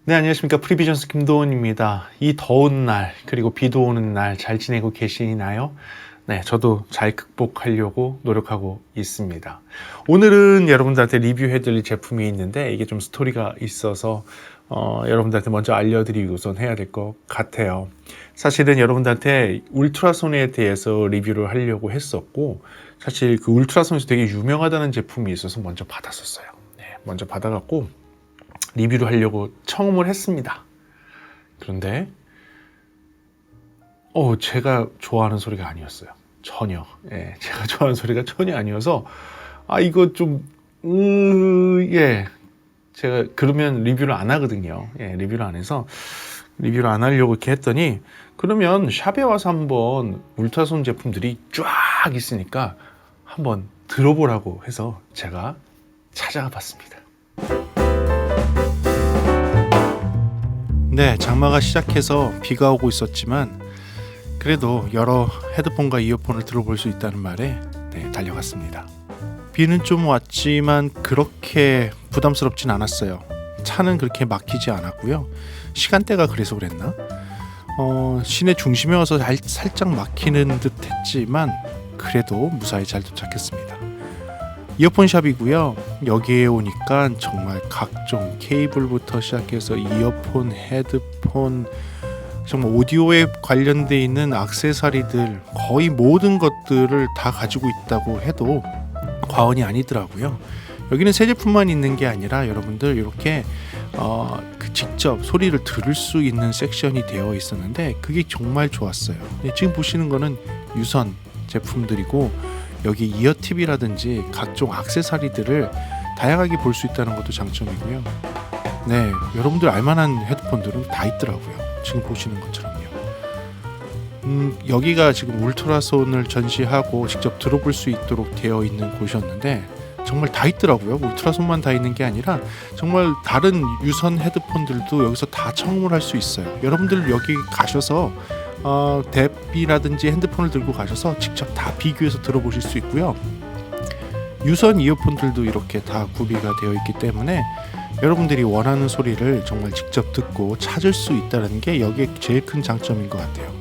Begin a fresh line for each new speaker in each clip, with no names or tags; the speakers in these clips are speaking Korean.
네, 안녕하십니까. 프리비전스 김도원입니다. 이 더운 날, 그리고 비도 오는 날 잘 지내고 계시나요? 네, 저도 잘 극복하려고 노력하고 있습니다. 오늘은 여러분들한테 리뷰해드릴 제품이 있는데 이게 좀 스토리가 있어서 여러분들한테 먼저 알려드리기 우선 해야 될 것 같아요. 사실은 여러분들한테 울트라손에 대해서 리뷰를 하려고 했었고, 사실 그 울트라손에서 되게 유명하다는 제품이 있어서 먼저 받았었어요. 네, 먼저 받아갖고 리뷰를 하려고 청음을 했습니다. 그런데 제가 좋아하는 소리가 아니었어요. 전혀. 예, 제가 좋아하는 소리가 전혀 아니어서 이거 좀 제가 그러면 리뷰를 안 하거든요. 예, 리뷰를 안 해서 리뷰를 안 하려고 이렇게 했더니, 그러면 샵에 와서 한번 울트라손 제품들이 쫙 있으니까 한번 들어보라고 해서 제가 찾아가 봤습니다. 네, 장마가 시작해서 비가 오고 있었지만 그래도 여러 헤드폰과 이어폰을 들어볼 수 있다는 말에 달려갔습니다. 비는 좀 왔지만 그렇게 부담스럽진 않았어요. 차는 그렇게 막히지 않았고요. 시간대가 그래서 그랬나? 시내 중심에 와서 살짝 막히는 듯 했지만 그래도 무사히 잘 도착했습니다. 이어폰샵이고요. 여기에 오니까 정말 각종 케이블부터 시작해서 이어폰, 헤드폰, 정말 오디오에 관련돼 있는 액세서리들, 거의 모든 것들을 다 가지고 있다고 해도 과언이 아니더라고요. 여기는 새 제품만 있는 게 아니라 여러분들 이렇게 직접 소리를 들을 수 있는 섹션이 되어 있었는데 그게 정말 좋았어요. 지금 보시는 거는 유선 제품들이고, 여기 이어팁이라든지 각종 액세서리들을 다양하게 볼 수 있다는 것도 장점이고요. 네, 여러분들 알만한 헤드폰들은 다 있더라고요. 지금 보시는 것처럼요. 여기가 지금 울트라손을 전시하고 직접 들어볼 수 있도록 되어 있는 곳이었는데 정말 다 있더라고요. 울트라손만 다 있는 게 아니라 정말 다른 유선 헤드폰들도 여기서 다 청음을 할 수 있어요. 여러분들 여기 가셔서 뎁이라든지 핸드폰을 들고 가셔서 직접 다 비교해서 들어보실 수 있고요. 유선 이어폰들도 이렇게 다 구비가 되어 있기 때문에 여러분들이 원하는 소리를 정말 직접 듣고 찾을 수 있다는 게 여기에 제일 큰 장점인 것 같아요.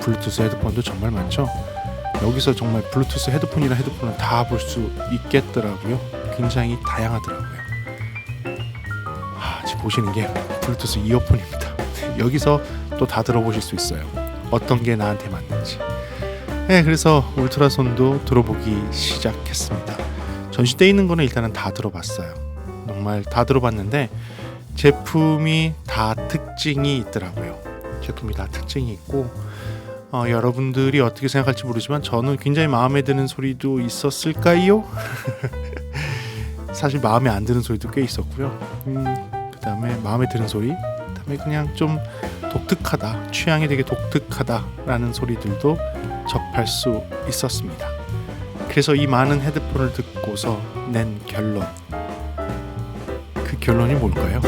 블루투스 헤드폰도 정말 많죠. 여기서 정말 블루투스 헤드폰이나 헤드폰을 다 볼 수 있겠더라고요. 굉장히 다양하더라고요. 지금 보시는 게 블루투스 이어폰입니다. 여기서 또 다 들어보실 수 있어요. 어떤 게 나한테 맞는지. 네, 그래서 울트라손도 들어보기 시작했습니다. 전시되어 있는 거는 일단은 다 들어봤어요. 정말 다 들어봤는데 제품이 다 특징이 있더라고요. 제품이 다 특징이 있고 여러분들이 어떻게 생각할지 모르지만 저는 굉장히 마음에 드는 소리도 있었을까요? 사실 마음에 안 드는 소리도 꽤 있었고요. 그 다음에 마음에 드는 소리, 그 다음에 그냥 좀 독특하다, 취향이 되게 독특하다라는 소리들도 접할 수 있었습니다. 그래서 이 많은 헤드폰을 듣고서 낸 결론, 그 결론이 뭘까요?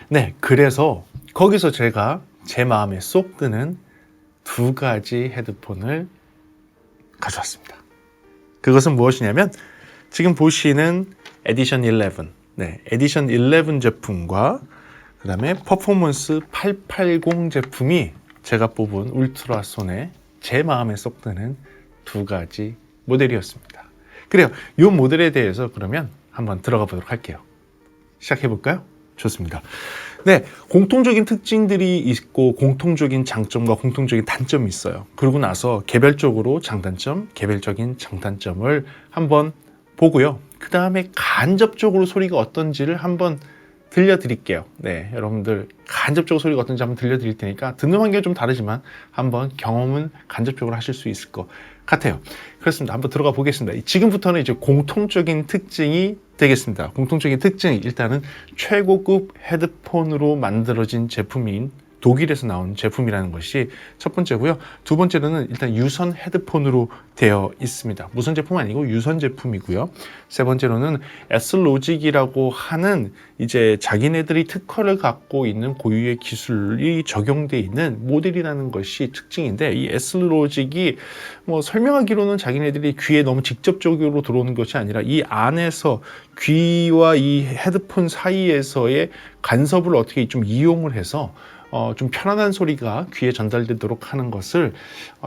네, 그래서 거기서 제가 제 마음에 쏙 드는 두 가지 헤드폰을 가져왔습니다. 그것은 무엇이냐면 지금 보시는 에디션 11, 에디션 11 제품과 그 다음에 퍼포먼스 880 제품이 제가 뽑은 울트라손의 제 마음에 쏙 드는 두 가지 모델이었습니다. 그래요. 이 모델에 대해서 그러면 한번 들어가 보도록 할게요. 시작해 볼까요? 좋습니다. 네, 공통적인 특징들이 있고 공통적인 장점과 공통적인 단점이 있어요. 그러고 나서 개별적으로 장단점, 개별적인 장단점을 한번 보고요. 그 다음에 간접적으로 소리가 어떤지를 한번 들려드릴게요. 네, 여러분들 간접적으로 소리가 어떤지 한번 들려드릴 테니까 듣는 환경이 좀 다르지만 한번 경험은 간접적으로 하실 수 있을 것 같아요. 그렇습니다. 한번 들어가 보겠습니다. 지금부터는 이제 공통적인 특징이 되겠습니다. 공통적인 특징이 일단은 최고급 헤드폰으로 만들어진 제품인 독일에서 나온 제품이라는 것이 첫 번째고요. 두 번째로는 일단 유선 헤드폰으로 되어 있습니다. 무선 제품 아니고 유선 제품이고요. 세 번째로는 S로직이라고 하는 이제 자기네들이 특허를 갖고 있는 고유의 기술이 적용되어 있는 모델이라는 것이 특징인데, 이 S로직이 뭐 설명하기로는 자기네들이 귀에 너무 직접적으로 들어오는 것이 아니라 이 안에서 귀와 이 헤드폰 사이에서의 간섭을 어떻게 좀 이용을 해서 좀 편안한 소리가 귀에 전달되도록 하는 것을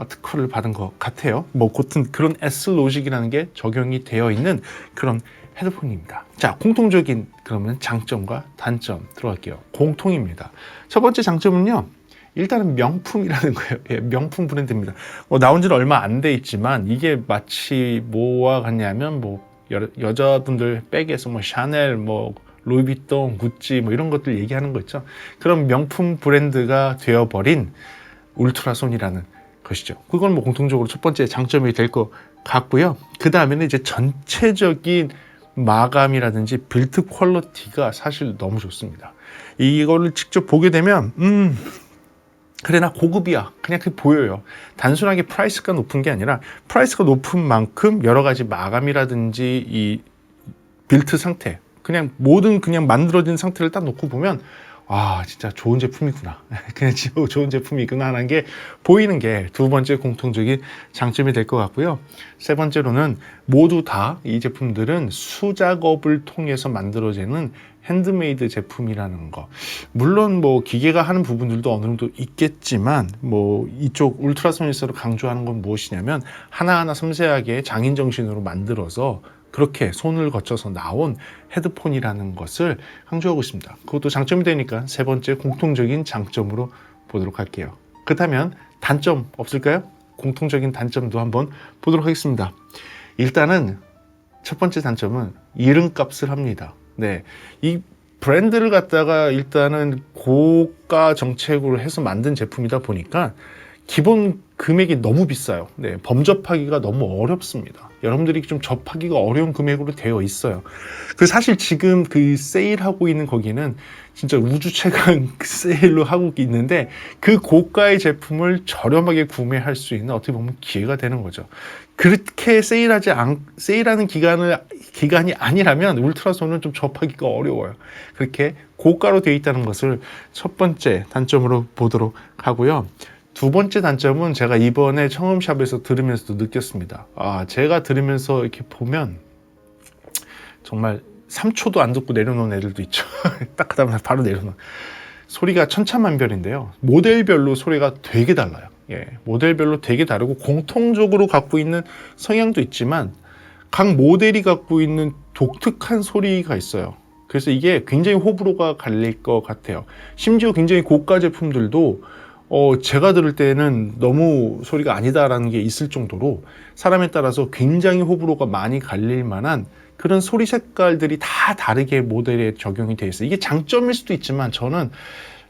특허를 받은 것 같아요. 뭐 같은 그런 S로직이라는 게 적용이 되어 있는 그런 헤드폰입니다. 자, 공통적인 그러면 장점과 단점 들어갈게요. 공통입니다. 첫 번째 장점은요, 일단은 명품이라는 거예요. 예, 명품 브랜드입니다. 나온 지는 얼마 안 돼 있지만 이게 마치 뭐와 같냐면 뭐 여자분들 백에서 뭐 샤넬, 뭐 루이비통, 구찌 뭐 이런 것들 얘기하는 거 있죠. 그런 명품 브랜드가 되어버린 울트라손이라는 것이죠. 그건 뭐 공통적으로 첫 번째 장점이 될 것 같고요. 그 다음에는 이제 전체적인 마감이라든지 빌드 퀄리티가 사실 너무 좋습니다. 이거를 직접 보게 되면 그래, 나 고급이야, 그냥 그게 보여요. 단순하게 프라이스가 높은 게 아니라 프라이스가 높은 만큼 여러 가지 마감이라든지 이 빌트 상태, 그냥 모든 그냥 만들어진 상태를 딱 놓고 보면 진짜 좋은 제품이구나, 그냥 좋은 제품이구나 하는 게 보이는 게 두 번째 공통적인 장점이 될 것 같고요. 세 번째로는 모두 다 이 제품들은 수작업을 통해서 만들어지는 핸드메이드 제품이라는 거. 물론 뭐 기계가 하는 부분들도 어느 정도 있겠지만, 뭐 이쪽 울트라소닉스로 강조하는 건 무엇이냐면 하나하나 섬세하게 장인 정신으로 만들어서 그렇게 손을 거쳐서 나온 헤드폰이라는 것을 강조하고 있습니다. 그것도 장점이 되니까 세 번째 공통적인 장점으로 보도록 할게요. 그렇다면 단점 없을까요? 공통적인 단점도 한번 보도록 하겠습니다. 일단은 첫 번째 단점은 이름값을 합니다. 네, 이 브랜드를 갖다가 일단은 고가 정책으로 해서 만든 제품이다 보니까 기본 금액이 너무 비싸요. 네, 범접하기가 너무 어렵습니다. 여러분들이 좀 접하기가 어려운 금액으로 되어 있어요. 그 사실 지금 그 세일하고 있는 거기는 진짜 우주 최강 세일로 하고 있는데, 그 고가의 제품을 저렴하게 구매할 수 있는 어떻게 보면 기회가 되는 거죠. 그렇게 세일하는 기간이 아니라면 울트라손은 좀 접하기가 어려워요. 그렇게 고가로 되어 있다는 것을 첫 번째 단점으로 보도록 하고요. 두 번째 단점은 제가 이번에 청음샵에서 들으면서도 느꼈습니다. 제가 들으면서 이렇게 보면 정말 3초도 안 듣고 내려놓은 애들도 있죠. 딱 하다 바로 내려놓은. 소리가 천차만별인데요. 모델별로 소리가 되게 달라요. 예, 모델별로 되게 다르고 공통적으로 갖고 있는 성향도 있지만 각 모델이 갖고 있는 독특한 소리가 있어요. 그래서 이게 굉장히 호불호가 갈릴 것 같아요. 심지어 굉장히 고가 제품들도 제가 들을 때는 너무 소리가 아니다라는 게 있을 정도로 사람에 따라서 굉장히 호불호가 많이 갈릴 만한 그런 소리 색깔들이 다 다르게 모델에 적용이 되어 있어요. 이게 장점일 수도 있지만 저는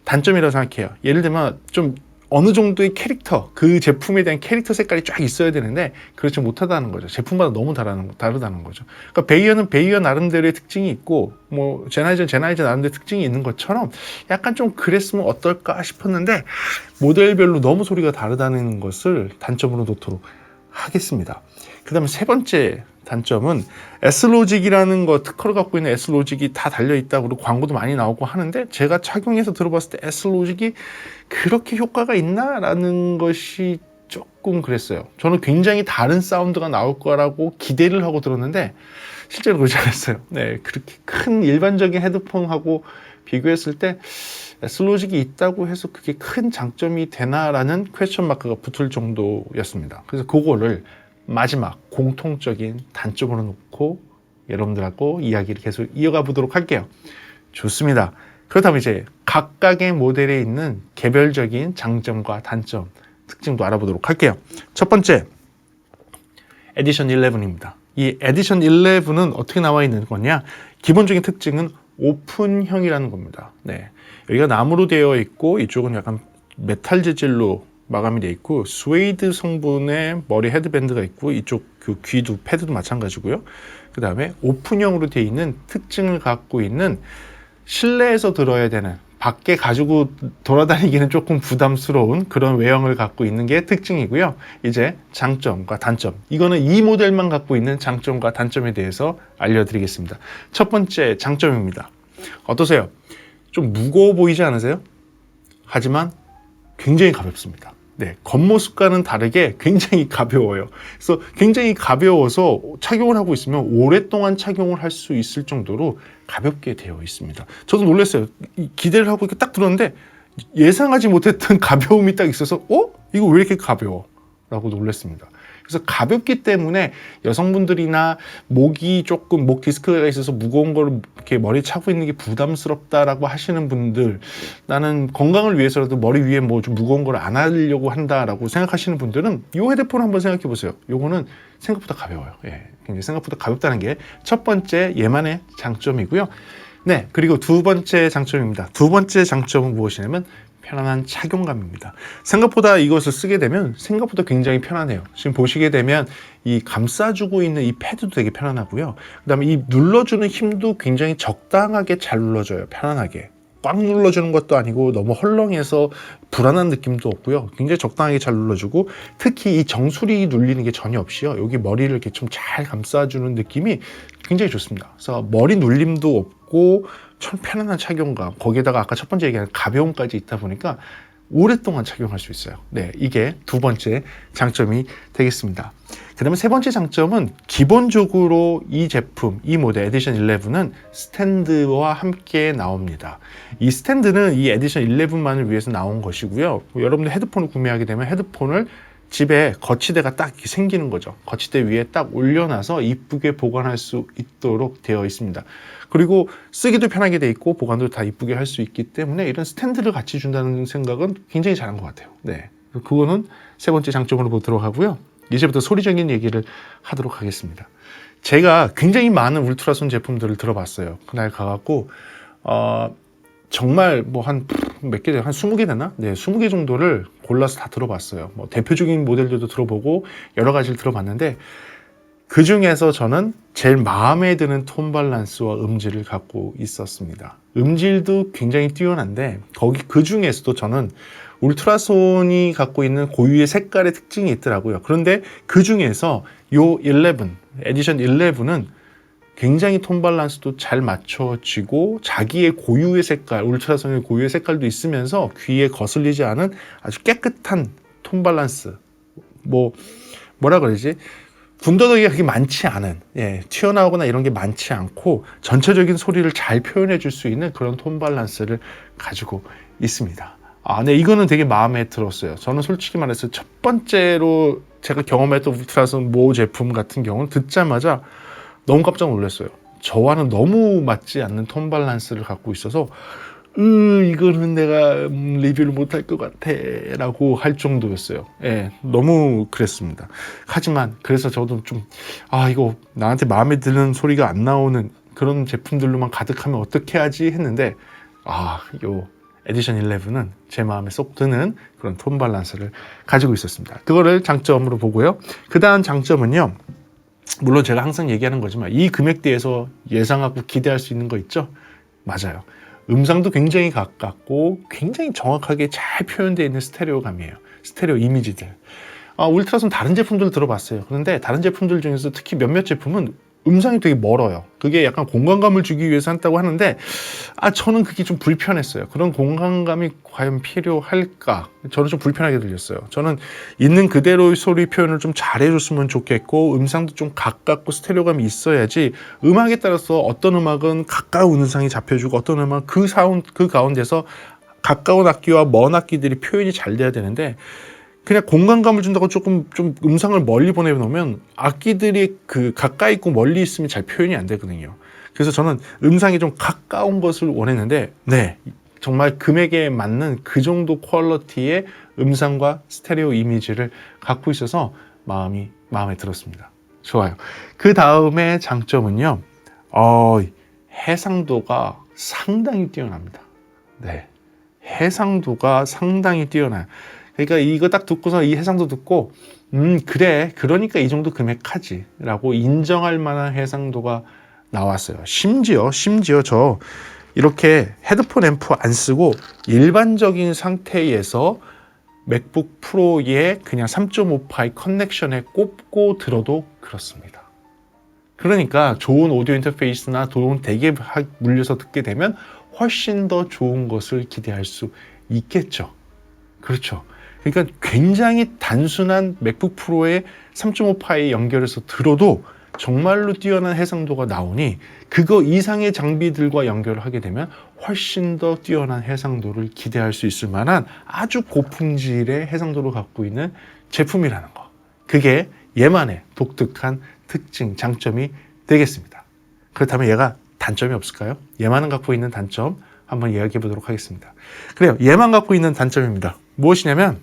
단점이라고 생각해요. 예를 들면 좀 어느 정도의 캐릭터, 그 제품에 대한 캐릭터 색깔이 쫙 있어야 되는데 그렇지 못하다는 거죠. 제품마다 너무 다르다는 거죠. 그러니까 베이어는 베이어 나름대로의 특징이 있고, 뭐 제나이저 나름대로의 특징이 있는 것처럼 약간 좀 그랬으면 어떨까 싶었는데 모델별로 너무 소리가 다르다는 것을 단점으로 놓도록 하겠습니다. 그 다음에 세 번째 단점은 S로직이라는 거, 특허를 갖고 있는 S로직이 다 달려있다고 그리고 광고도 많이 나오고 하는데, 제가 착용해서 들어봤을 때 S로직이 그렇게 효과가 있나? 라는 것이 조금 그랬어요. 저는 굉장히 다른 사운드가 나올 거라고 기대를 하고 들었는데 실제로 그러지 않았어요. 네, 그렇게 큰 일반적인 헤드폰하고 비교했을 때 S로직이 있다고 해서 그게 큰 장점이 되나라는 퀘스천 마크가 붙을 정도였습니다. 그래서 그거를 마지막 공통적인 단점으로 놓고 여러분들하고 이야기를 계속 이어가 보도록 할게요. 좋습니다. 그렇다면 이제 각각의 모델에 있는 개별적인 장점과 단점, 특징도 알아보도록 할게요. 첫 번째, 에디션 11입니다. 이 에디션 11은 어떻게 나와 있는 거냐? 기본적인 특징은 오픈형이라는 겁니다. 네, 여기가 나무로 되어 있고 이쪽은 약간 메탈 재질로 마감이 되어 있고, 스웨이드 성분의 머리 헤드밴드가 있고, 이쪽 그 귀도 패드도 마찬가지고요. 그 다음에 오픈형으로 되어 있는 특징을 갖고 있는 실내에서 들어야 되는 밖에 가지고 돌아다니기는 조금 부담스러운 그런 외형을 갖고 있는 게 특징이고요. 이제 장점과 단점. 이거는 이 모델만 갖고 있는 장점과 단점에 대해서 알려드리겠습니다. 첫 번째 장점입니다. 어떠세요? 좀 무거워 보이지 않으세요? 하지만 굉장히 가볍습니다. 네, 겉모습과는 다르게 굉장히 가벼워요. 그래서 굉장히 가벼워서 착용을 하고 있으면 오랫동안 착용을 할 수 있을 정도로 가볍게 되어 있습니다. 저도 놀랐어요. 기대를 하고 이렇게 딱 들었는데 예상하지 못했던 가벼움이 딱 있어서 이거 왜 이렇게 가벼워? 라고 놀랐습니다. 그래서 가볍기 때문에 여성분들이나 목이 조금 목 디스크가 있어서 무거운 걸 이렇게 머리에 차고 있는 게 부담스럽다라고 하시는 분들, 나는 건강을 위해서라도 머리 위에 뭐 좀 무거운 걸 안 하려고 한다라고 생각하시는 분들은 이 헤드폰 한번 생각해 보세요. 요거는 생각보다 가벼워요. 예, 굉장히 생각보다 가볍다는 게 첫 번째 얘만의 장점이고요. 네, 그리고 두 번째 장점입니다. 두 번째 장점은 무엇이냐면 편안한 착용감입니다. 생각보다 이것을 쓰게 되면 생각보다 굉장히 편안해요. 지금 보시게 되면 이 감싸주고 있는 이 패드도 되게 편안하고요. 그 다음에 이 눌러주는 힘도 굉장히 적당하게 잘 눌러줘요. 편안하게. 꽉 눌러주는 것도 아니고 너무 헐렁해서 불안한 느낌도 없고요. 굉장히 적당하게 잘 눌러주고, 특히 이 정수리 눌리는 게 전혀 없이요. 여기 머리를 이렇게 좀 잘 감싸주는 느낌이 굉장히 좋습니다. 그래서 머리 눌림도 없고 참 편안한 착용감, 거기에다가 아까 첫 번째 얘기한 가벼움까지 있다 보니까 오랫동안 착용할 수 있어요. 네, 이게 두 번째 장점이 되겠습니다. 그 다음에 세 번째 장점은 기본적으로 이 제품, 이 모델 에디션 11은 스탠드와 함께 나옵니다. 이 스탠드는 이 에디션 11만을 위해서 나온 것이고요. 여러분들 헤드폰을 구매하게 되면 헤드폰을 집에 거치대가 딱 이렇게 생기는 거죠. 거치대 위에 딱 올려놔서 이쁘게 보관할 수 있도록 되어 있습니다. 그리고 쓰기도 편하게 돼 있고 보관도 다 이쁘게 할 수 있기 때문에 이런 스탠드를 같이 준다는 생각은 굉장히 잘한 것 같아요. 네, 그거는 세 번째 장점으로 보도록 하고요. 이제부터 소리적인 얘기를 하도록 하겠습니다. 제가 굉장히 많은 울트라손 제품들을 들어봤어요. 그날 가갖고 정말 뭐 한 몇 개, 한 20개 되나? 네, 20개 정도를 골라서 다 들어봤어요. 뭐 대표적인 모델들도 들어보고 여러 가지를 들어봤는데, 그 중에서 저는 제일 마음에 드는 톤 밸런스와 음질을 갖고 있었습니다. 음질도 굉장히 뛰어난데 그 중에서도 저는 울트라손이 갖고 있는 고유의 색깔의 특징이 있더라고요. 그런데 그 중에서 요 11, 에디션 11은 굉장히 톤 밸런스도 잘 맞춰지고 자기의 고유의 색깔, 울트라손의 고유의 색깔도 있으면서 귀에 거슬리지 않은 아주 깨끗한 톤 밸런스. 뭐라 그러지? 군더더기가 그렇게 많지 않은, 튀어나오거나 이런 게 많지 않고 전체적인 소리를 잘 표현해 줄 수 있는 그런 톤 밸런스를 가지고 있습니다. 네, 이거는 되게 마음에 들었어요. 저는 솔직히 말해서 첫 번째로 제가 경험했던 울트라손 모 제품 같은 경우는 듣자마자 너무 깜짝 놀랐어요. 저와는 너무 맞지 않는 톤 밸런스를 갖고 있어서 이거는 내가 리뷰를 못할 것 같아 라고 할 정도였어요. 너무 그랬습니다. 하지만 그래서 저도 좀 이거 나한테 마음에 드는 소리가 안 나오는 그런 제품들로만 가득하면 어떻게 하지 했는데 요 에디션 11은 제 마음에 쏙 드는 그런 톤 밸런스를 가지고 있었습니다. 그거를 장점으로 보고요. 그 다음 장점은요, 물론 제가 항상 얘기하는 거지만 이 금액대에서 예상하고 기대할 수 있는 거 있죠? 맞아요. 음성도 굉장히 가깝고 굉장히 정확하게 잘 표현되어 있는 스테레오감이에요. 스테레오 이미지들. 울트라손 다른 제품들 들어봤어요. 그런데 다른 제품들 중에서 특히 몇몇 제품은 음성이 되게 멀어요. 그게 약간 공간감을 주기 위해서 한다고 하는데 저는 그게 좀 불편했어요. 그런 공간감이 과연 필요할까? 저는 좀 불편하게 들렸어요. 저는 있는 그대로의 소리 표현을 좀 잘해줬으면 좋겠고, 음성도 좀 가깝고 스테레오감이 있어야지 음악에 따라서 어떤 음악은 가까운 음성이 잡혀주고 어떤 음악은 그 가운데서 가까운 악기와 먼 악기들이 표현이 잘 돼야 되는데, 그냥 공간감을 준다고 좀 음성을 멀리 보내놓으면 악기들이 가까이 있고 멀리 있으면 잘 표현이 안 되거든요. 그래서 저는 음성이 좀 가까운 것을 원했는데, 네, 정말 금액에 맞는 그 정도 퀄리티의 음성과 스테레오 이미지를 갖고 있어서 마음에 들었습니다. 좋아요. 그 다음에 장점은요, 해상도가 상당히 뛰어납니다. 네, 해상도가 상당히 뛰어나요. 그러니까 이거 딱 듣고서 이 해상도 듣고 그래, 그러니까 이 정도 금액하지 라고 인정할 만한 해상도가 나왔어요. 심지어 저 이렇게 헤드폰 앰프 안 쓰고 일반적인 상태에서 맥북 프로에 그냥 3.5파이 커넥션에 꼽고 들어도 그렇습니다. 그러니까 좋은 오디오 인터페이스나 좋은 덱에 물려서 듣게 되면 훨씬 더 좋은 것을 기대할 수 있겠죠. 그렇죠. 그러니까 굉장히 단순한 맥북 프로에 3.5파이 연결해서 들어도 정말로 뛰어난 해상도가 나오니 그거 이상의 장비들과 연결을 하게 되면 훨씬 더 뛰어난 해상도를 기대할 수 있을 만한 아주 고품질의 해상도를 갖고 있는 제품이라는 거. 그게 얘만의 독특한 특징, 장점이 되겠습니다. 그렇다면 얘가 단점이 없을까요? 얘만은 갖고 있는 단점 한번 이야기해 보도록 하겠습니다. 그래요. 얘만 갖고 있는 단점입니다. 무엇이냐면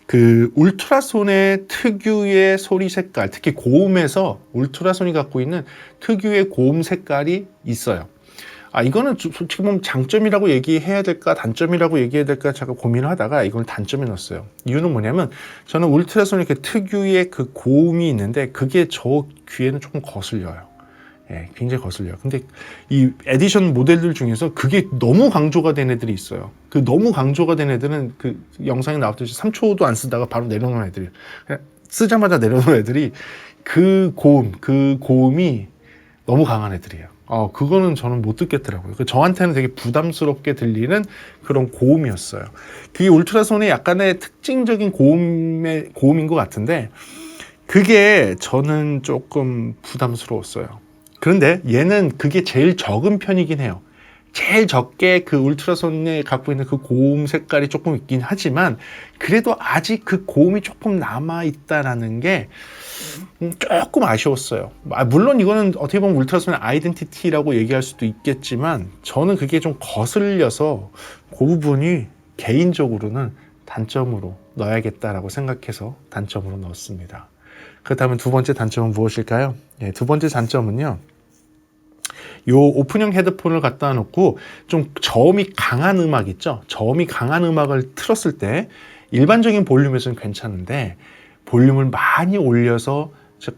그 울트라손의 특유의 소리 색깔, 특히 고음에서 울트라손이 갖고 있는 특유의 고음 색깔이 있어요. 이거는 솔직히 보면 장점이라고 얘기해야 될까 단점이라고 얘기해야 될까 잠깐 고민을 하다가 이걸 단점에 넣었어요. 이유는 뭐냐면 저는 울트라손의 그 특유의 그 고음이 있는데 그게 저 귀에는 조금 거슬려요. 예, 굉장히 거슬려요. 근데 이 에디션 모델들 중에서 그게 너무 강조가 된 애들이 있어요. 그 너무 강조가 된 애들은 그 영상에 나왔듯이 3초도 안 쓰다가 바로 내려놓은 애들이 그냥 쓰자마자 내려놓은 애들이 그 고음이 너무 강한 애들이에요. 그거는 저는 못 듣겠더라고요. 저한테는 되게 부담스럽게 들리는 그런 고음이었어요. 그게 울트라손의 약간의 특징적인 고음인 것 같은데 그게 저는 조금 부담스러웠어요. 그런데 얘는 그게 제일 적은 편이긴 해요. 제일 적게 그 울트라손에 갖고 있는 그 고음 색깔이 조금 있긴 하지만 그래도 아직 그 고음이 조금 남아있다라는 게 조금 아쉬웠어요. 물론 이거는 어떻게 보면 울트라손의 아이덴티티라고 얘기할 수도 있겠지만 저는 그게 좀 거슬려서 그 부분이 개인적으로는 단점으로 넣어야겠다라고 생각해서 단점으로 넣었습니다. 그렇다면 두 번째 단점은 무엇일까요? 두 번째 단점은요. 요 오픈형 헤드폰을 갖다 놓고 좀 저음이 강한 음악 있죠? 저음이 강한 음악을 틀었을 때 일반적인 볼륨에서는 괜찮은데 볼륨을 많이 올려서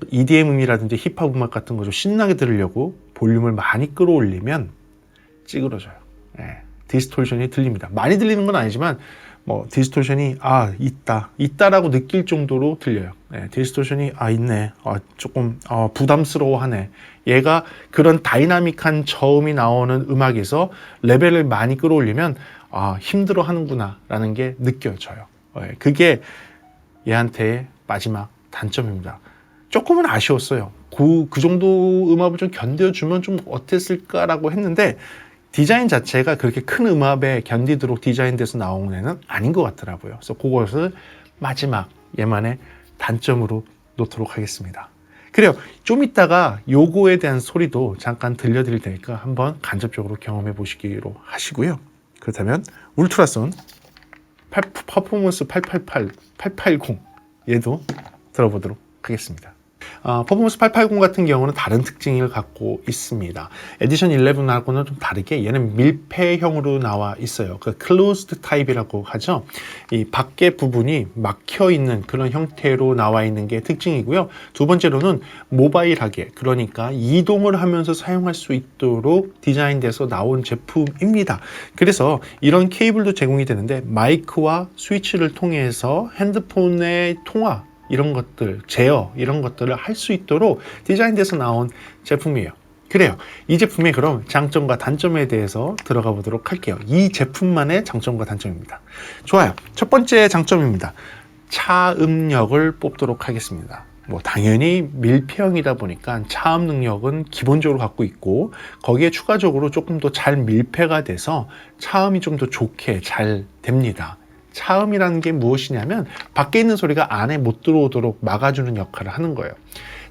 EDM 음이라든지 힙합 음악 같은 거 좀 신나게 들으려고 볼륨을 많이 끌어올리면 찌그러져요. 디스토션이 들립니다. 많이 들리는 건 아니지만 디스토션이 있다라고 느낄 정도로 들려요. 디스토션이 있네. 조금 부담스러워하네. 얘가 그런 다이나믹한 저음이 나오는 음악에서 레벨을 많이 끌어올리면 힘들어 하는구나 라는 게 느껴져요. 그게 얘한테의 마지막 단점입니다. 조금은 아쉬웠어요. 그 정도 음압을 좀 견뎌주면 좀 어땠을까라고 했는데 디자인 자체가 그렇게 큰 음압에 견디도록 디자인돼서 나온 애는 아닌 것 같더라고요. 그래서 그것을 마지막 얘만의 단점으로 놓도록 하겠습니다. 그래요. 좀 이따가 요거에 대한 소리도 잠깐 들려드릴 테니까 한번 간접적으로 경험해 보시기로 하시고요. 그렇다면 울트라손 퍼포먼스 880 얘도 들어보도록 하겠습니다. 퍼포먼스 880 같은 경우는 다른 특징을 갖고 있습니다. 에디션 11하고는 좀 다르게 얘는 밀폐형으로 나와 있어요. 그 closed type이라고 하죠. 이 밖에 부분이 막혀 있는 그런 형태로 나와 있는 게 특징이고요. 두 번째로는 모바일하게, 그러니까 이동을 하면서 사용할 수 있도록 디자인돼서 나온 제품입니다. 그래서 이런 케이블도 제공이 되는데 마이크와 스위치를 통해서 핸드폰의 통화 이런 것들, 제어 이런 것들을 할 수 있도록 디자인돼서 나온 제품이에요. 그래요. 이 제품의 그럼 장점과 단점에 대해서 들어가 보도록 할게요. 이 제품만의 장점과 단점입니다. 좋아요. 첫 번째 장점입니다. 차음력을 뽑도록 하겠습니다. 당연히 밀폐형이다 보니까 차음 능력은 기본적으로 갖고 있고 거기에 추가적으로 조금 더 잘 밀폐가 돼서 차음이 좀 더 좋게 잘 됩니다. 차음이라는 게 무엇이냐면 밖에 있는 소리가 안에 못 들어오도록 막아주는 역할을 하는 거예요.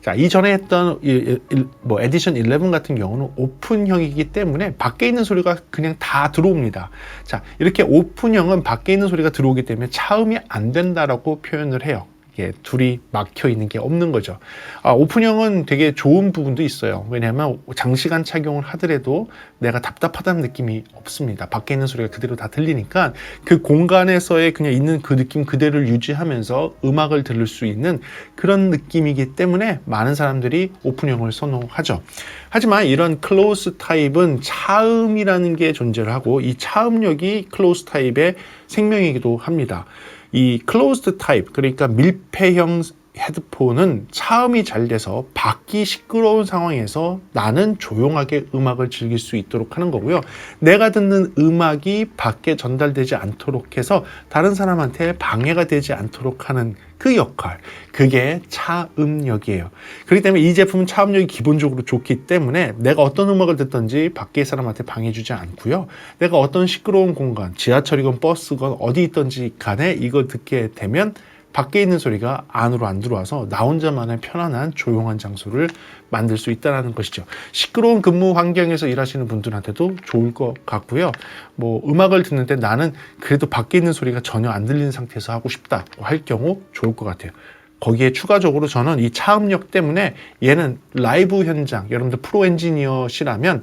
자, 이전에 했던 에디션 11 같은 경우는 오픈형이기 때문에 밖에 있는 소리가 그냥 다 들어옵니다. 자, 이렇게 오픈형은 밖에 있는 소리가 들어오기 때문에 차음이 안 된다라고 표현을 해요. 예, 둘이 막혀 있는 게 없는 거죠. 오픈형은 되게 좋은 부분도 있어요. 왜냐하면 장시간 착용을 하더라도 내가 답답하다는 느낌이 없습니다. 밖에 있는 소리가 그대로 다 들리니까 그 공간에서의 그냥 있는 그 느낌 그대로를 유지하면서 음악을 들을 수 있는 그런 느낌이기 때문에 많은 사람들이 오픈형을 선호하죠. 하지만 이런 클로즈 타입은 차음이라는 게 존재를 하고 이 차음력이 클로즈 타입의 생명이기도 합니다. 이 클로즈드 타입, 그러니까 밀폐형 헤드폰은 차음이 잘 돼서 밖이 시끄러운 상황에서 나는 조용하게 음악을 즐길 수 있도록 하는 거고요. 내가 듣는 음악이 밖에 전달되지 않도록 해서 다른 사람한테 방해가 되지 않도록 하는 그 역할, 그게 차음력이에요. 그렇기 때문에 이 제품은 차음력이 기본적으로 좋기 때문에 내가 어떤 음악을 듣든지 밖에 사람한테 방해주지 않고요. 내가 어떤 시끄러운 공간, 지하철이건 버스건 어디 있든지 간에 이걸 듣게 되면 밖에 있는 소리가 안으로 안 들어와서 나 혼자만의 편안한 조용한 장소를 만들 수 있다는 것이죠. 시끄러운 근무 환경에서 일하시는 분들한테도 좋을 것 같고요. 뭐 음악을 듣는데 나는 그래도 밖에 있는 소리가 전혀 안 들리는 상태에서 하고 싶다고 할 경우 좋을 것 같아요. 거기에 추가적으로 저는 이 차음력 때문에 얘는 라이브 현장, 여러분들 프로 엔지니어시라면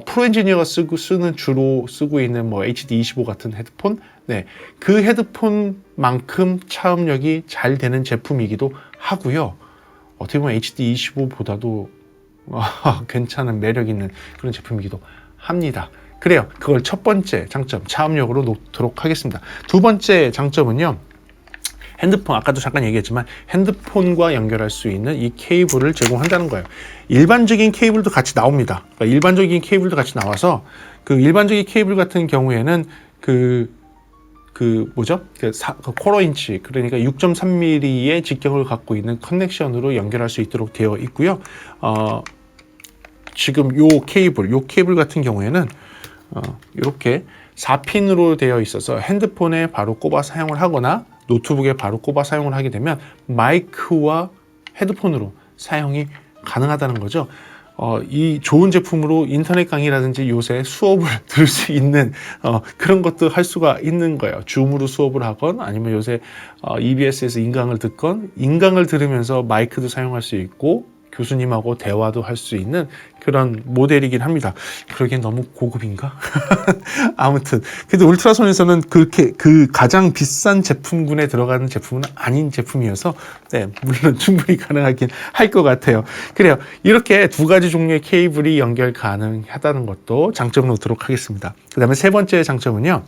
프로 엔지니어가 주로 쓰고 있는 뭐 HD25 같은 헤드폰, 네, 그 헤드폰만큼 차음력이 잘 되는 제품이기도 하고요. 어떻게 보면 HD25보다도 괜찮은 매력 있는 그런 제품이기도 합니다. 그래요. 그걸 첫 번째 장점, 차음력으로 놓도록 하겠습니다. 두 번째 장점은요. 핸드폰, 아까도 잠깐 얘기했지만 핸드폰과 연결할 수 있는 이 케이블을 제공한다는 거예요. 일반적인 케이블도 같이 나옵니다. 그러니까 일반적인 케이블도 같이 나와서 그 일반적인 케이블 같은 경우에는 쿼터 인치, 그러니까 6.3mm의 직경을 갖고 있는 커넥션으로 연결할 수 있도록 되어 있고요. 지금 요 케이블 같은 경우에는 이렇게 4핀으로 되어 있어서 핸드폰에 바로 꼽아 사용을 하거나 노트북에 바로 꼽아 사용을 하게 되면 마이크와 헤드폰으로 사용이 가능하다는 거죠. 이 좋은 제품으로 인터넷 강의라든지 요새 수업을 들을 수 있는 그런 것도 할 수가 있는 거예요. 줌으로 수업을 하건 아니면 요새 EBS에서 인강을 듣건 인강을 들으면서 마이크도 사용할 수 있고 교수님하고 대화도 할 수 있는 그런 모델이긴 합니다. 그러기엔 너무 고급인가? 아무튼 그래도 울트라손에서는 그렇게 그 가장 비싼 제품군에 들어가는 제품은 아닌 제품이어서 네, 물론 충분히 가능하긴 할 것 같아요. 그래요. 이렇게 두 가지 종류의 케이블이 연결 가능하다는 것도 장점으로 놓도록 하겠습니다. 그 다음에 세 번째 장점은요.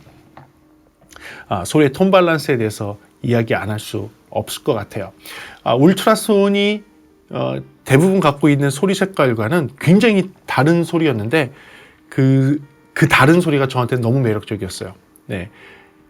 소리의 톤 밸런스에 대해서 이야기 안 할 수 없을 것 같아요. 울트라손이 대부분 갖고 있는 소리 색깔과는 굉장히 다른 소리였는데 그 다른 소리가 저한테 너무 매력적이었어요. 네,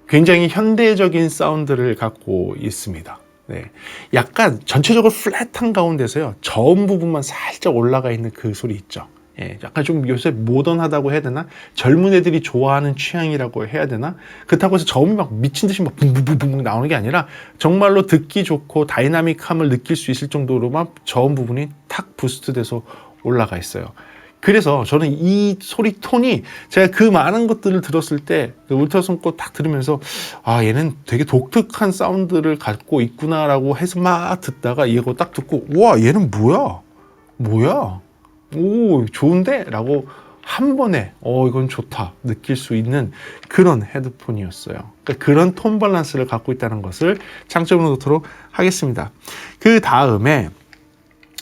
굉장히 현대적인 사운드를 갖고 있습니다. 네, 약간 전체적으로 플랫한 가운데서요 저음 부분만 살짝 올라가 있는 그 소리 있죠. 예, 약간 좀 요새 모던하다고 해야 되나? 젊은 애들이 좋아하는 취향이라고 해야 되나? 그렇다고 해서 저음이 막 미친 듯이 막 붕붕붕붕 나오는 게 아니라 정말로 듣기 좋고 다이나믹함을 느낄 수 있을 정도로만 저음 부분이 탁 부스트돼서 올라가 있어요. 그래서 저는 이 소리 톤이 제가 그 많은 것들을 들었을 때 울트라손 거 딱 들으면서 얘는 되게 독특한 사운드를 갖고 있구나라고 해서 막 듣다가 이거 딱 듣고 와 얘는 뭐야 오 좋은데? 라고 한 번에 이건 좋다 느낄 수 있는 그런 헤드폰이었어요. 그러니까 그런 톤 밸런스를 갖고 있다는 것을 장점으로 놓도록 하겠습니다. 그 다음에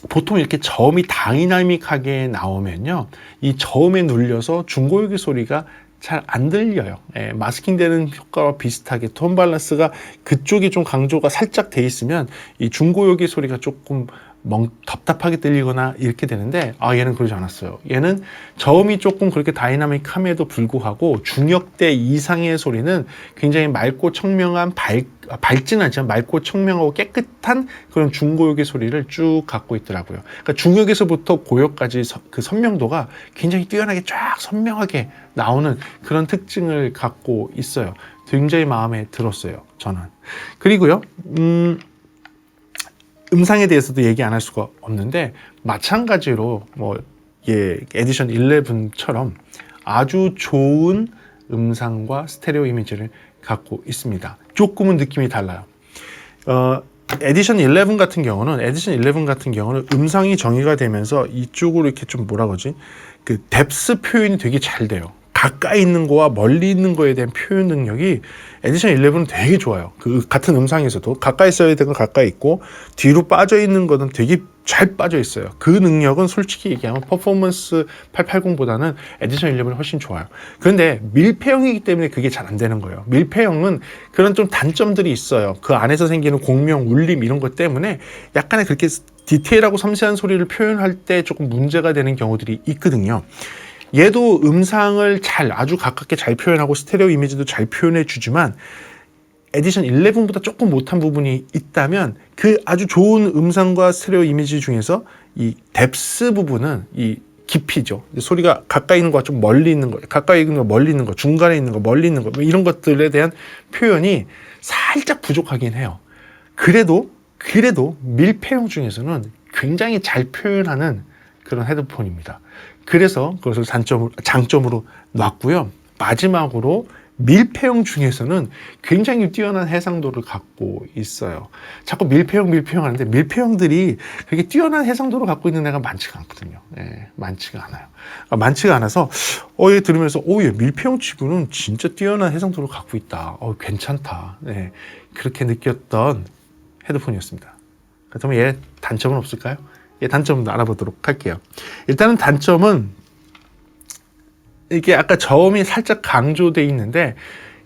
보통 이렇게 저음이 다이나믹하게 나오면요 이 저음에 눌려서 중고역의 소리가 잘 안 들려요. 예, 마스킹 되는 효과와 비슷하게 톤 밸런스가 그쪽이 좀 강조가 살짝 돼 있으면 이 중고역의 소리가 조금 답답하게 들리거나 이렇게 되는데 얘는 그러지 않았어요. 얘는 저음이 조금 그렇게 다이나믹함에도 불구하고 중역대 이상의 소리는 굉장히 맑고 청명한 밝지는 않지만 맑고 청명하고 깨끗한 그런 중고역의 소리를 쭉 갖고 있더라고요. 그러니까 중역에서부터 고역까지 그 선명도가 굉장히 뛰어나게 쫙 선명하게 나오는 그런 특징을 갖고 있어요. 굉장히 마음에 들었어요. 저는. 그리고요. 음상에 대해서도 얘기 안 할 수가 없는데 마찬가지로 에디션 11처럼 아주 좋은 음상과 스테레오 이미지를 갖고 있습니다. 조금은 느낌이 달라요. 에디션 11 같은 경우는 음상이 정의가 되면서 이쪽으로 이렇게 좀 뭐라 그러지? 그 뎁스 표현이 되게 잘 돼요. 가까이 있는 거와 멀리 있는 거에 대한 표현 능력이 에디션 11은 되게 좋아요. 그 같은 음상에서도 가까이 써야 되는 건 가까이 있고 뒤로 빠져 있는 거는 되게 잘 빠져 있어요. 그 능력은 솔직히 얘기하면 퍼포먼스 880보다는 에디션 11이 훨씬 좋아요. 그런데 밀폐형이기 때문에 그게 잘 안 되는 거예요. 밀폐형은 그런 좀 단점들이 있어요. 그 안에서 생기는 공명, 울림 이런 것 때문에 약간의 그렇게 디테일하고 섬세한 소리를 표현할 때 조금 문제가 되는 경우들이 있거든요. 얘도 음상을 아주 가깝게 잘 표현하고 스테레오 이미지도 잘 표현해 주지만 에디션 11보다 조금 못한 부분이 있다면 그 아주 좋은 음상과 스테레오 이미지 중에서 이 뎁스 부분은 이 깊이죠. 소리가 가까이 있는 거와 좀 멀리 있는 거, 가까이 있는 거, 멀리 있는 거, 중간에 있는 거, 멀리 있는 거 이런 것들에 대한 표현이 살짝 부족하긴 해요. 그래도 밀폐형 중에서는 굉장히 잘 표현하는 그런 헤드폰입니다. 그래서 그것을 장점으로 놨고요. 마지막으로 밀폐형 중에서는 굉장히 뛰어난 해상도를 갖고 있어요. 자꾸 밀폐형 하는데 밀폐형들이 그렇게 뛰어난 해상도를 갖고 있는 애가 많지가 않거든요. 많지가 않아요. 많지가 않아서 얘 들으면서 얘 밀폐형 치고는 진짜 뛰어난 해상도를 갖고 있다. 괜찮다. 그렇게 느꼈던 헤드폰이었습니다. 그렇다면 얘 단점은 없을까요? 단점 알아보도록 할게요. 일단은 단점은 이게 아까 저음이 살짝 강조되어 있는데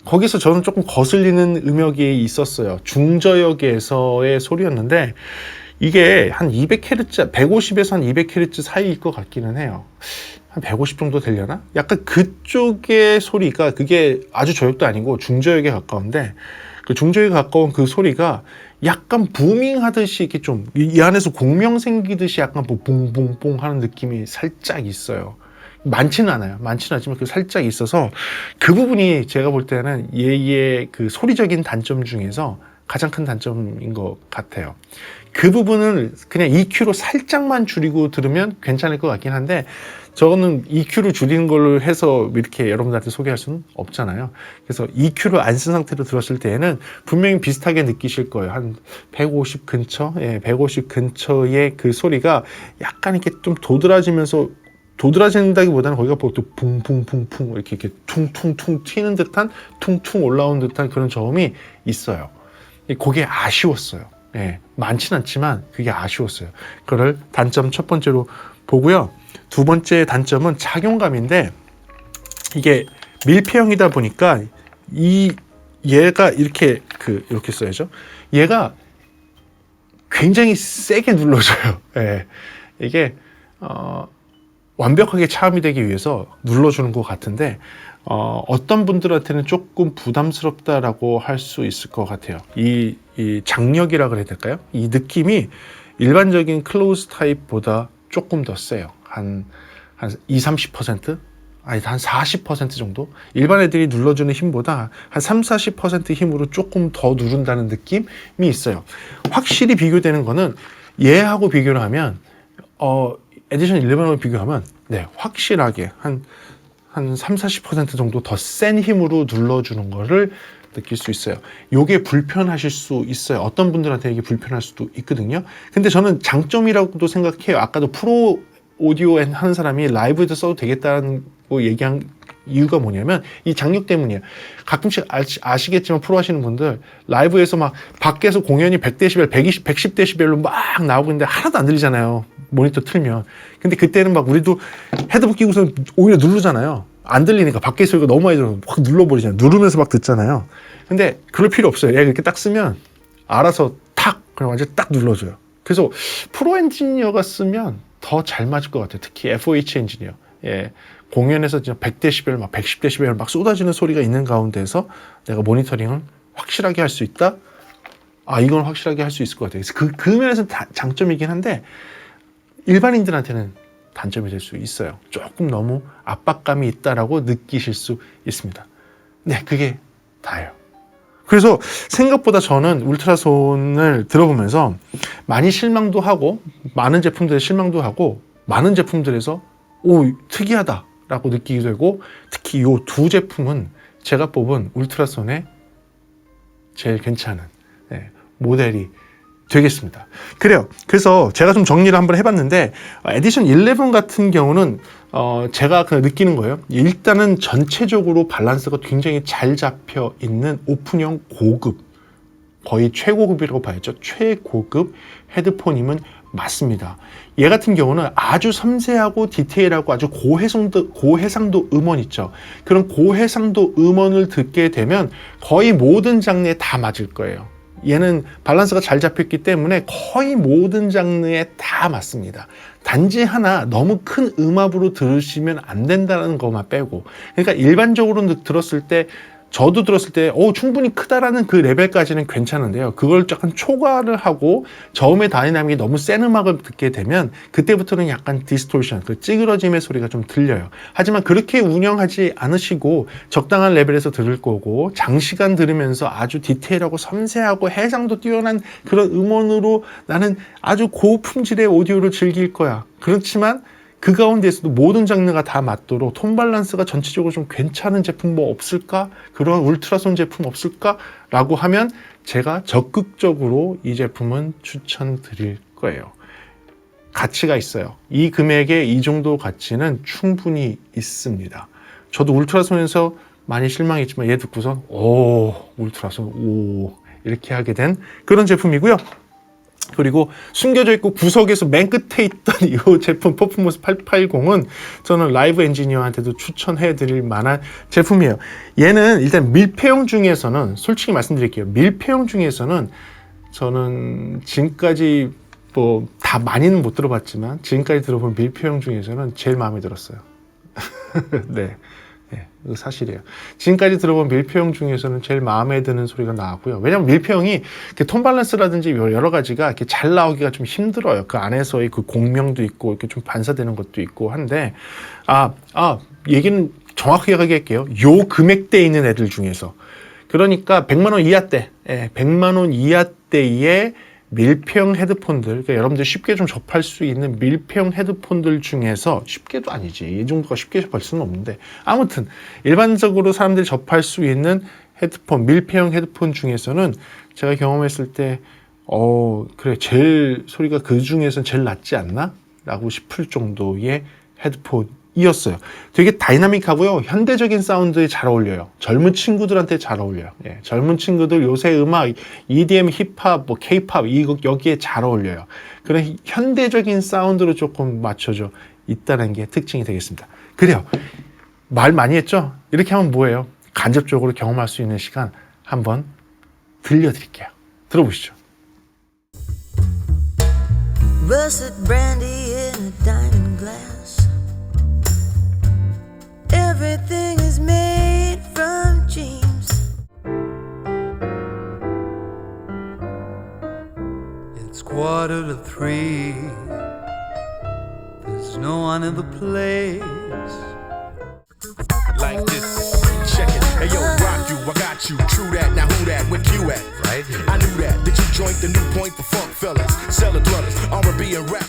거기서 저는 조금 거슬리는 음역이 있었어요. 중저역에서의 소리였는데 이게 한 200Hz, 150에서 한 200Hz 사이일 것 같기는 해요. 한 150 정도 되려나? 약간 그쪽의 소리가 그게 아주 저역도 아니고 중저역에 가까운데 그 중저역에 가까운 그 소리가 약간 부밍 하듯이 이렇게 좀 이 안에서 공명 생기듯이 약간 뭐 뽕뽕뽕 하는 느낌이 살짝 있어요. 많지는 않지만 그 살짝 있어서 그 부분이 제가 볼 때는 얘의 그 소리적인 단점 중에서 가장 큰 단점인 것 같아요. 그 부분을 그냥 EQ로 살짝만 줄이고 들으면 괜찮을 것 같긴 한데 저거는 EQ를 줄이는 걸로 해서 이렇게 여러분들한테 소개할 수는 없잖아요. 그래서 EQ를 안 쓴 상태로 들었을 때에는 분명히 비슷하게 느끼실 거예요. 한 150 근처, 150 근처의 그 소리가 약간 이렇게 좀 도드라진다기보다는 거기가 보통 붕붕붕붕 이렇게 퉁퉁퉁 튀는 듯한 퉁퉁 올라온 듯한 그런 저음이 있어요. 그게 아쉬웠어요. 많진 않지만 그게 아쉬웠어요. 그걸 단점 첫 번째로 보고요. 두 번째 단점은 착용감인데 이게 밀폐형이다 보니까 얘가 이렇게 써야죠. 얘가 굉장히 세게 눌러줘요. 이게 완벽하게 차음이 되기 위해서 눌러주는 것 같은데 어떤 분들한테는 조금 부담스럽다라고 할 수 있을 것 같아요. 이 장력이라 그래야 될까요? 이 느낌이 일반적인 클로즈 타입보다 조금 더 세요. 한 20-30%? 아니 한 40% 정도? 일반 애들이 눌러주는 힘보다 한 30-40% 힘으로 조금 더 누른다는 느낌이 있어요. 확실히 비교되는 거는 얘하고 비교를 하면 에디션 11하고 비교하면 확실하게 한 30-40% 정도 더 센 힘으로 눌러주는 거를 느낄 수 있어요. 요게 불편하실 수 있어요. 어떤 분들한테 이게 불편할 수도 있거든요. 근데 저는 장점이라고도 생각해요. 아까도 프로 오디오 하는 사람이 라이브에도 써도 되겠다는 거 얘기한 이유가 뭐냐면 이 장력 때문이에요. 가끔씩 아시겠지만 프로 하시는 분들 라이브에서 막 밖에서 공연이 100데시벨, 110데시벨로 막 나오고 있는데 하나도 안 들리잖아요. 모니터 틀면. 근데 그때는 막 우리도 헤드폰 끼고서 오히려 누르잖아요. 안 들리니까 밖에 소리가 너무 많이 들어서 확 눌러버리잖아요. 누르면서 막 듣잖아요. 근데 그럴 필요 없어요. 얘가 이렇게 딱 쓰면 알아서 그냥 완전 딱 눌러줘요. 그래서 프로 엔지니어가 쓰면 더 잘 맞을 것 같아요. 특히 FOH 엔지니어. 공연에서 100데시벨, 막 110데시벨 막 쏟아지는 소리가 있는 가운데서 내가 모니터링을 확실하게 할 수 있다? 이건 확실하게 할 수 있을 것 같아요. 그래서 그 면에서는 장점이긴 한데 일반인들한테는 단점이 될 수 있어요. 조금 너무 압박감이 있다라고 느끼실 수 있습니다. 그게 다예요. 그래서 생각보다 저는 울트라손을 들어보면서 많이 실망도 하고 많은 제품들에 실망도 하고 많은 제품들에서 특이하다라고 느끼기도 되고 특히 이 두 제품은 제가 뽑은 울트라손의 제일 괜찮은 모델이 되겠습니다. 그래요. 그래서 제가 좀 정리를 한번 해봤는데 에디션 11 같은 경우는 제가 그냥 느끼는 거예요. 일단은 전체적으로 밸런스가 굉장히 잘 잡혀 있는 오픈형 고급, 거의 최고급이라고 봐야죠. 최고급 헤드폰임은 맞습니다. 얘 같은 경우는 아주 섬세하고 디테일하고 아주 고해상도 음원 있죠. 그런 고해상도 음원을 듣게 되면 거의 모든 장르에 다 맞을 거예요. 얘는 밸런스가 잘 잡혔기 때문에 거의 모든 장르에 다 맞습니다. 단지 하나 너무 큰 음압으로 들으시면 안 된다는 것만 빼고, 그러니까 일반적으로 들었을 때, 저도 들었을 때 충분히 크다라는 그 레벨까지는 괜찮은데요. 그걸 약간 초과를 하고 저음의 다이나믹이 너무 센 음악을 듣게 되면 그때부터는 약간 디스토션, 그 찌그러짐의 소리가 좀 들려요. 하지만 그렇게 운영하지 않으시고 적당한 레벨에서 들을 거고, 장시간 들으면서 아주 디테일하고 섬세하고 해상도 뛰어난 그런 음원으로 나는 아주 고품질의 오디오를 즐길 거야. 그렇지만 그 가운데에서도 모든 장르가 다 맞도록 톤 밸런스가 전체적으로 좀 괜찮은 제품 뭐 없을까? 그런 울트라손 제품 없을까? 라고 하면 제가 적극적으로 이 제품은 추천드릴 거예요. 가치가 있어요. 이 금액에 이 정도 가치는 충분히 있습니다. 저도 울트라손에서 많이 실망했지만 얘 듣고선 울트라손 이렇게 하게 된 그런 제품이고요. 그리고 숨겨져 있고 구석에서 맨 끝에 있던 이 제품 퍼포먼스 880은 저는 라이브 엔지니어한테도 추천해 드릴 만한 제품이에요. 얘는 일단 밀폐형 중에서는, 솔직히 말씀드릴게요, 밀폐형 중에서는 저는 지금까지 뭐 다 많이는 못 들어봤지만 지금까지 들어본 밀폐형 중에서는 제일 마음에 들었어요. 네. 네, 이거 사실이에요. 지금까지 들어본 밀폐형 중에서는 제일 마음에 드는 소리가 나왔고요. 왜냐면 밀폐형이 톤 밸런스라든지 여러 가지가 이렇게 잘 나오기가 좀 힘들어요. 그 안에서의 그 공명도 있고 이렇게 좀 반사되는 것도 있고 한데, 얘기는 정확하게 할게요. 요 금액대에 있는 애들 중에서, 그러니까 100만 원 이하대, 100만 원 이하대의 밀폐형 헤드폰들, 그러니까 여러분들 쉽게 좀 접할 수 있는 밀폐형 헤드폰들 중에서, 쉽게도 아니지, 이 정도가 쉽게 접할 수는 없는데, 아무튼 일반적으로 사람들이 접할 수 있는 헤드폰, 밀폐형 헤드폰 중에서는 제가 경험했을 때 그래, 제일 소리가 그 중에서는 제일 낫지 않나? 라고 싶을 정도의 헤드폰이었어요. 되게 다이나믹하고요, 현대적인 사운드에 잘 어울려요. 젊은 친구들한테 잘 어울려요. 젊은 친구들 요새 음악, EDM, 힙합, 뭐 K-팝 여기에 잘 어울려요. 그런 현대적인 사운드로 조금 맞춰져 있다는 게 특징이 되겠습니다. 그래요. 말 많이 했죠? 이렇게 하면 뭐예요? 간접적으로 경험할 수 있는 시간 한번 들려드릴게요. 들어보시죠.
Russet brandy in a diamond glass. Everything is made from dreams. It's 2:45. There's no one in the place.
Like this, check it. Hey yo, rock you, I got you. True that, now who that? Where Q at?
Right here.
I knew that. Did you joint the new point for funk fellas? Cellar dwellers, R&B and rap.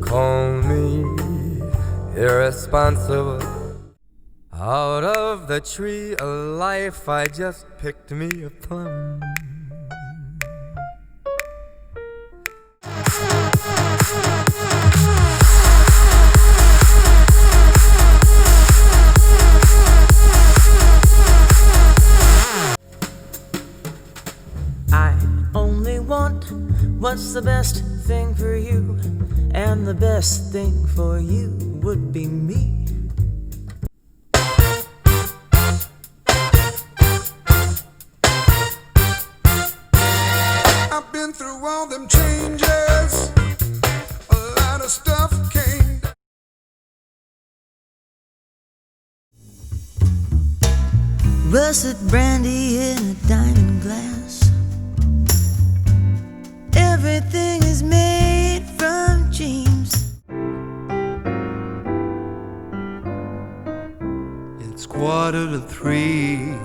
Call me irresponsible. Out of the tree of life, I just picked me a plum.
I only want what's the best thing for you, and the best thing for you would be me.
I've been through all them changes. A lot of stuff came.
Russet brandy in a diamond glass. Everything is made from dreams.
2:45.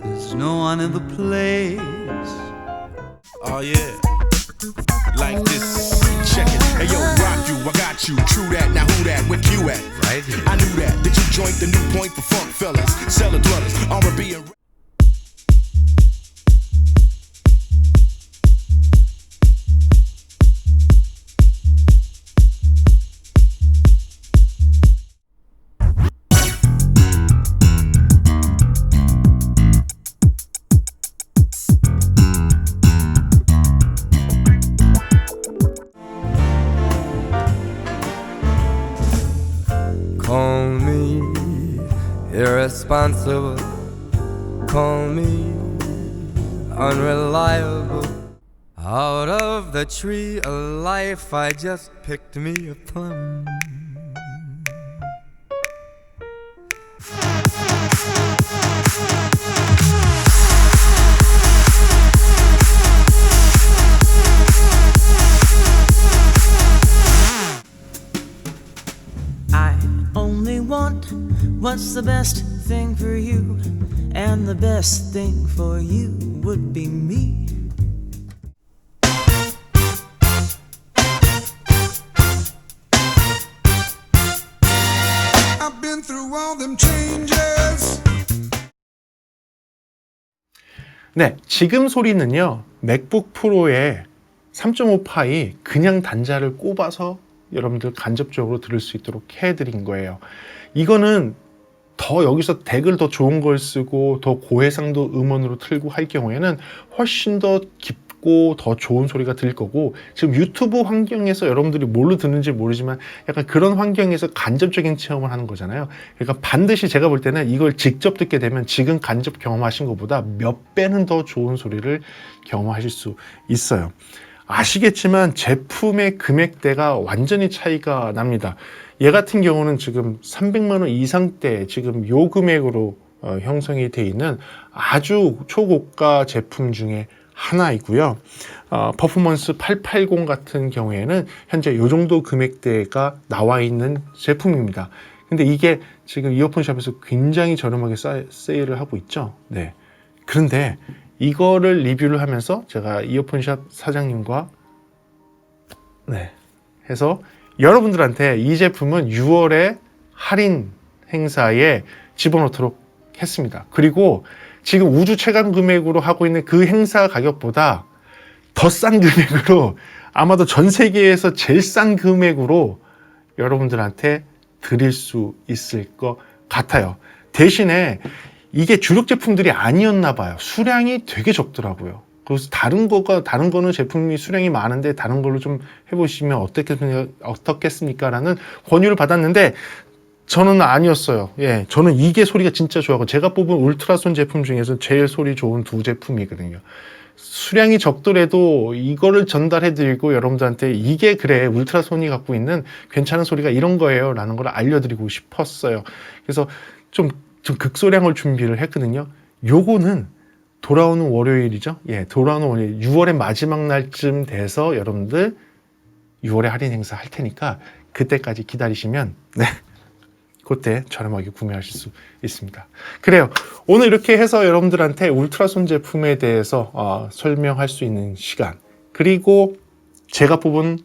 There's no one in the place.
Oh yeah, like this. Check it. Hey yo, rock you, I got you. True that. Now who that? Where you at?
Right here.
I knew that. Did you joint the new point for funk fellas, cellar dwellers, R&B and.
Call me irresponsible, call me unreliable. Out of the tree of life I just picked me a plum.
I only want what's the best thing for you, and the best thing for you would be me.
I've been through all them changes.
네, 지금 소리는요 맥북 프로의 3.5파이 그냥 단자를 꼽아서 여러분들 간접적으로 들을 수 있도록 해드린 거예요. 이거는 더 여기서 덱을 더 좋은 걸 쓰고 더 고해상도 음원으로 틀고 할 경우에는 훨씬 더 깊고 더 좋은 소리가 들릴 거고, 지금 유튜브 환경에서 여러분들이 뭘로 듣는지 모르지만 약간 그런 환경에서 간접적인 체험을 하는 거잖아요. 그러니까 반드시 제가 볼 때는 이걸 직접 듣게 되면 지금 간접 경험하신 것보다 몇 배는 더 좋은 소리를 경험하실 수 있어요. 아시겠지만 제품의 금액대가 완전히 차이가 납니다. 얘 같은 경우는 지금 300만 원 이상대 지금 요 금액으로 형성이 되어 있는 아주 초고가 제품 중에 하나이고요. 퍼포먼스 880 같은 경우에는 현재 요 정도 금액대가 나와 있는 제품입니다. 근데 이게 지금 이어폰샵에서 굉장히 저렴하게 세일을 하고 있죠. 네. 그런데 이거를 리뷰를 하면서 제가 이어폰샵 사장님과 해서 여러분들한테 이 제품은 6월에 할인 행사에 집어넣도록 했습니다. 그리고 지금 우주 최강 금액으로 하고 있는 그 행사 가격보다 더 싼 금액으로, 아마도 전 세계에서 제일 싼 금액으로 여러분들한테 드릴 수 있을 것 같아요. 대신에 이게 주력 제품들이 아니었나 봐요. 수량이 되게 적더라고요. 그래서 다른 거는 제품이 수량이 많은데 다른 걸로 좀 해보시면 어떻겠습니까? 라는 권유를 받았는데 저는 아니었어요. 예, 저는 이게 소리가 진짜 좋아하고, 제가 뽑은 울트라손 제품 중에서 제일 소리 좋은 두 제품이거든요. 수량이 적더라도 이거를 전달해드리고 여러분들한테 이게 그래, 울트라손이 갖고 있는 괜찮은 소리가 이런 거예요 라는 걸 알려드리고 싶었어요. 그래서 좀 극소량을 준비를 했거든요. 요거는 돌아오는 월요일이죠. 예, 돌아오는 월요일 6월의 마지막 날쯤 돼서 여러분들 6월에 할인 행사 할 테니까 그때까지 기다리시면 그때 저렴하게 구매하실 수 있습니다. 그래요. 오늘 이렇게 해서 여러분들한테 울트라손 제품에 대해서 설명할 수 있는 시간, 그리고 제가 뽑은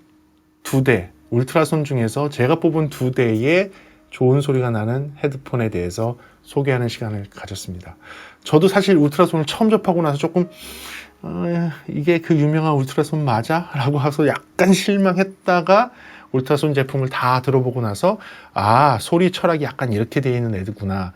2대 울트라손 중에서 제가 뽑은 2대의 좋은 소리가 나는 헤드폰에 대해서 소개하는 시간을 가졌습니다. 저도 사실 울트라손을 처음 접하고 나서 조금 이게 그 유명한 울트라손 맞아? 라고 해서 약간 실망했다가 울트라손 제품을 다 들어보고 나서 소리 철학이 약간 이렇게 되어 있는 애들구나.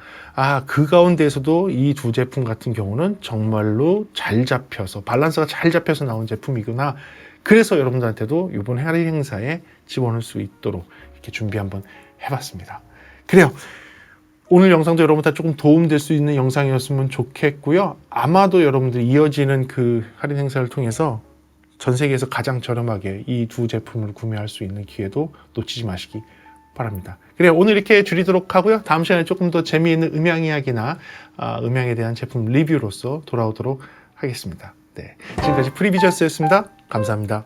그 가운데에서도 이 두 제품 같은 경우는 정말로 잘 잡혀서, 밸런스가 잘 잡혀서 나온 제품이구나. 그래서 여러분들한테도 이번 할인 행사에 집어넣을 수 있도록 이렇게 준비 한번 해봤습니다. 그래요. 오늘 영상도 여러분한테 조금 도움될 수 있는 영상이었으면 좋겠고요. 아마도 여러분들 이어지는 그 할인 행사를 통해서 전 세계에서 가장 저렴하게 이 두 제품을 구매할 수 있는 기회도 놓치지 마시기 바랍니다. 그래요. 오늘 이렇게 줄이도록 하고요. 다음 시간에 조금 더 재미있는 음향 이야기나 음향에 대한 제품 리뷰로서 돌아오도록 하겠습니다. 네, 지금까지 프리비저스였습니다. 감사합니다.